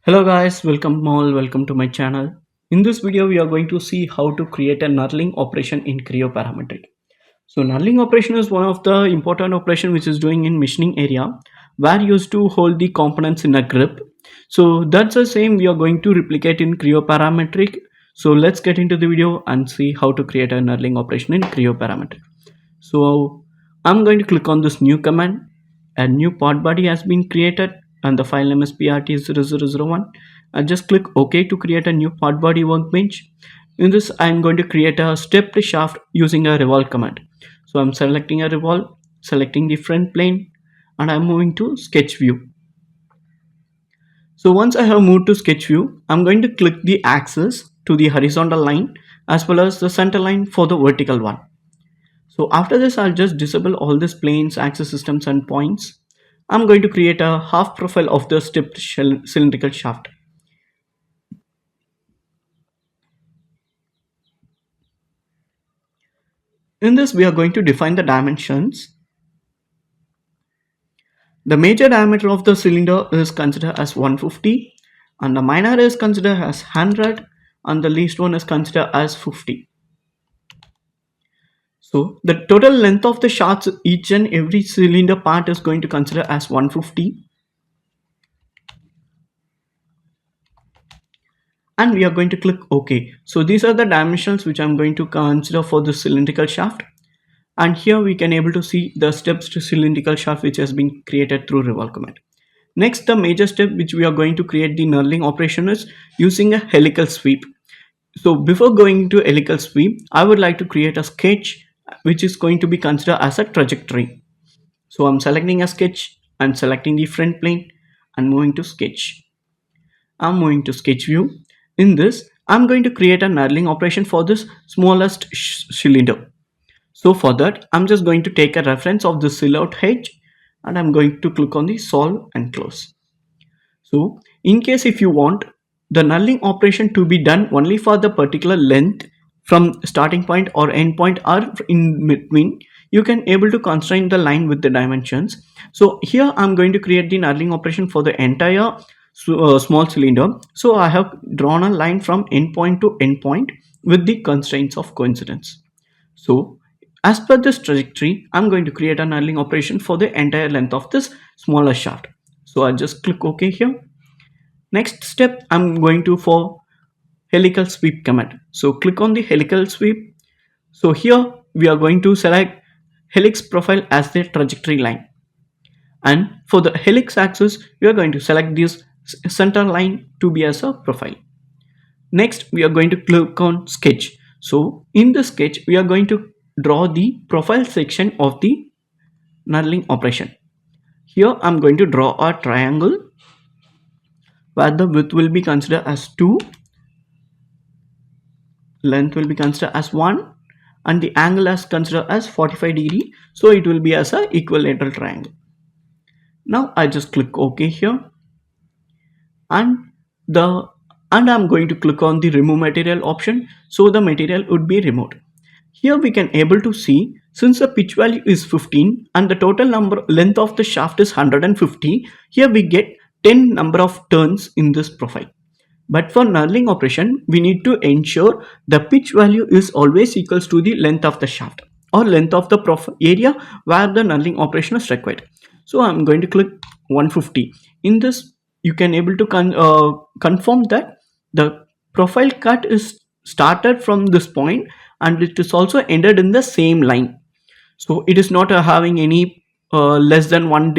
Hello guys, welcome to my channel. In this video we are going to see how to create a knurling operation in Creo Parametric. So knurling operation is one of the important operation which is doing in machining area where used to hold the components in a grip. So that's the same we are going to replicate in Creo Parametric. So let's get into the video and see how to create a knurling operation in Creo Parametric. So I'm going to click on this new command. A new part body has been created and the file name is prt0001. I just click OK to create a new part body workbench. In this I'm going to create a stepped shaft using a revolve command. So I'm selecting a revolve, selecting the front plane, and I'm moving to sketch view. So once I have moved to sketch view, I'm going to click the axis to the horizontal line as well as the center line for the vertical one. So after this, I'll just disable all these planes, axis systems and points. I'm going to create a half profile of the stepped cylindrical shaft. In this, we are going to define the dimensions. The major diameter of the cylinder is considered as 150 and the minor is considered as 100 and the least one is considered as 50. So the total length of the shafts each and every cylinder part is going to consider as 150. And we are going to click OK. So these are the dimensions which I'm going to consider for the cylindrical shaft. And here we can able to see the steps to cylindrical shaft which has been created through revolve command. Next, the major step which we are going to create the knurling operation is using a helical sweep. So before going to helical sweep, I would like to create a sketch which is going to be considered as a trajectory. So I'm selecting a sketch and selecting the front plane and moving to sketch. I'm moving to sketch view. In this, I'm going to create a knurling operation for this smallest cylinder. So for that, I'm just going to take a reference of the silhouette edge and I'm going to click on the solve and close. So in case if you want the knurling operation to be done only for the particular length from starting point or end point or in between, you can able to constrain the line with the dimensions. So here I'm going to create the knurling operation for the entire small cylinder. So I have drawn a line from end point to end point with the constraints of coincidence. So as per this trajectory, I'm going to create a knurling operation for the entire length of this smaller shaft. So I'll just click OK here. Next step, I'm going to for helical sweep command. So click on the helical sweep. So here we are going to select helix profile as the trajectory line. And for the helix axis, we are going to select this center line to be as a profile. Next, we are going to click on sketch. So in the sketch, we are going to draw the profile section of the knurling operation. Here I'm going to draw a triangle where the width will be considered as 2, length will be considered as 1 and the angle as considered as 45 degree. So it will be as a equilateral triangle. Now I just click OK here and I'm going to click on the remove material option. So the material would be removed. Here we can able to see since the pitch value is 15 and the total length of the shaft is 150, here we get 10 number of turns in this profile. But for knurling operation, we need to ensure the pitch value is always equals to the length of the shaft or length of the area where the knurling operation is required. So I'm going to click 150. In this, you can able to confirm that the profile cut is started from this point and it is also ended in the same line. So it is not having any less than one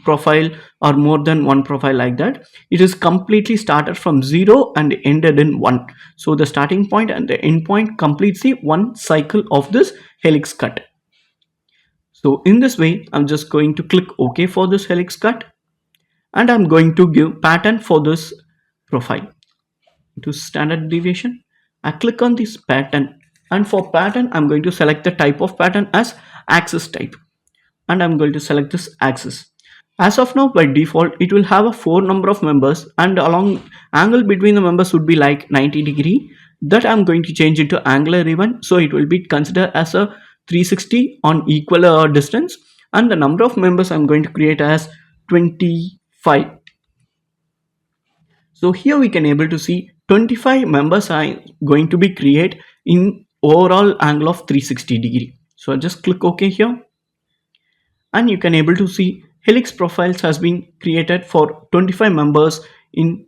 profile or more than one profile like that. It is completely started from 0 and ended in 1. So the starting point and the end point completes the one cycle of this helix cut. So in this way, I'm just going to click OK for this helix cut and I'm going to give pattern for this profile. To standard deviation, I click on this pattern and for pattern I'm going to select the type of pattern as axis type and I'm going to select this axis. As of now, by default it will have a 4 number of members and along angle between the members would be like 90 degree. That I'm going to change it to angular even, so it will be considered as a 360 on equal distance and the number of members I'm going to create as 25. So here we can able to see 25 members are going to be created in overall angle of 360-degree. So I'll just click OK here, and you can able to see helix profiles has been created for 25 members in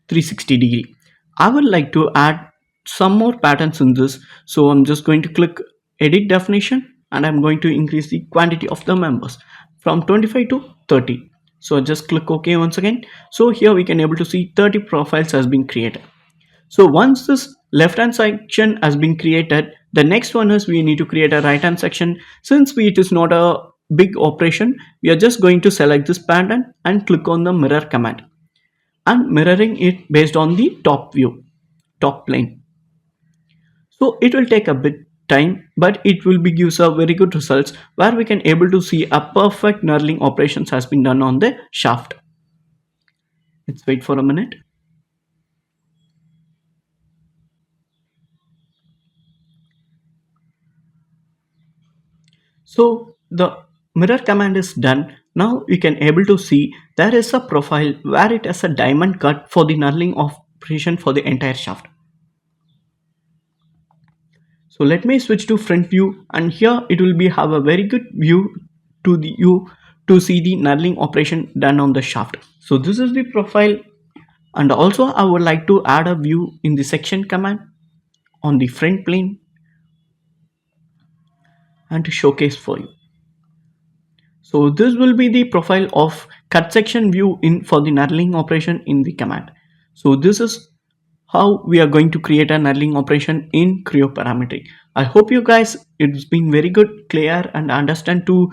360-degree. I would like to add some more patterns in this, so I'm just going to click edit definition, and I'm going to increase the quantity of the members from 25 to 30. So just click OK once again. So here we can able to see 30 profiles has been created. So once this left hand section has been created, the next one is we need to create a right hand section. Since it is not a big operation, we are just going to select this pattern and click on the mirror command and mirroring it based on the top view, top plane. So it will take a bit time, but it will be gives a very good results where we can able to see a perfect knurling operations has been done on the shaft. Let's wait for a minute. So the mirror command is done. Now you can able to see there is a profile where it has a diamond cut for the knurling operation for the entire shaft. So let me switch to front view, and here it will be have a very good view to the you to see the knurling operation done on the shaft. So this is the profile, and also I would like to add a view in the section command on the front plane and to showcase for you. So this will be the profile of cut section view in for the knurling operation in the command. So this is how we are going to create a knurling operation in Creo Parametric. I hope you guys it's been very good, clear and understand to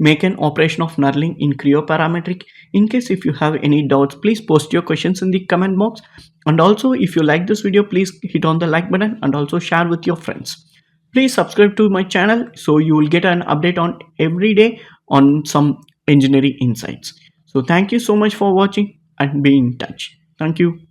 make an operation of knurling in Creo Parametric. In case if you have any doubts, please post your questions in the comment box. And also if you like this video, please hit on the like button and also share with your friends. Please subscribe to my channel so you will get an update on every day on some engineering insights. So thank you so much for watching and be in touch. Thank you.